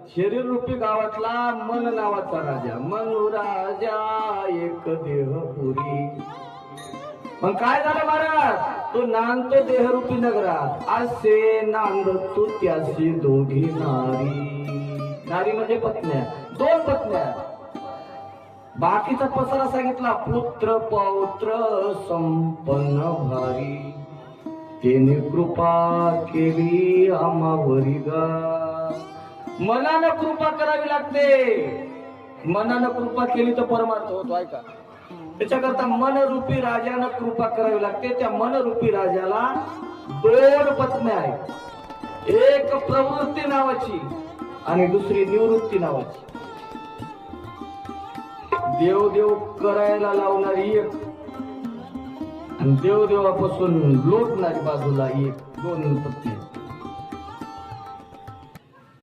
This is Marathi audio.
शरीर रूपी गावातला मन नावाचा राजा, मन राजा एक देहपुरी. मग काय झालं महाराज, तो नांदतो देहरूपी नगरात, असे नांदतो त्याशी दोघी नारी. नारी म्हणजे पत्न्या, दोन पत्न्या. बाकीचा पसारा सांगितला, पुत्र पौत्र संपन्न भारी, त्याने कृपा केली आम्हावरी गा. मनानं कृपा करावी लागते, मनानं कृपा केली तर परमार्थ होतो. ऐका, त्याच्याकरता मनरूपी राजानं कृपा करावी लागते. त्या मनरूपी राजाला दोन पत्न्या आहेत, एक प्रवृत्ती नावाची आणि दुसरी निवृत्ती नावाची. देव देव करायला लावणारी एक आणि देवदेवापासून लोटणारी बाजूला एक, दोन पत्नी.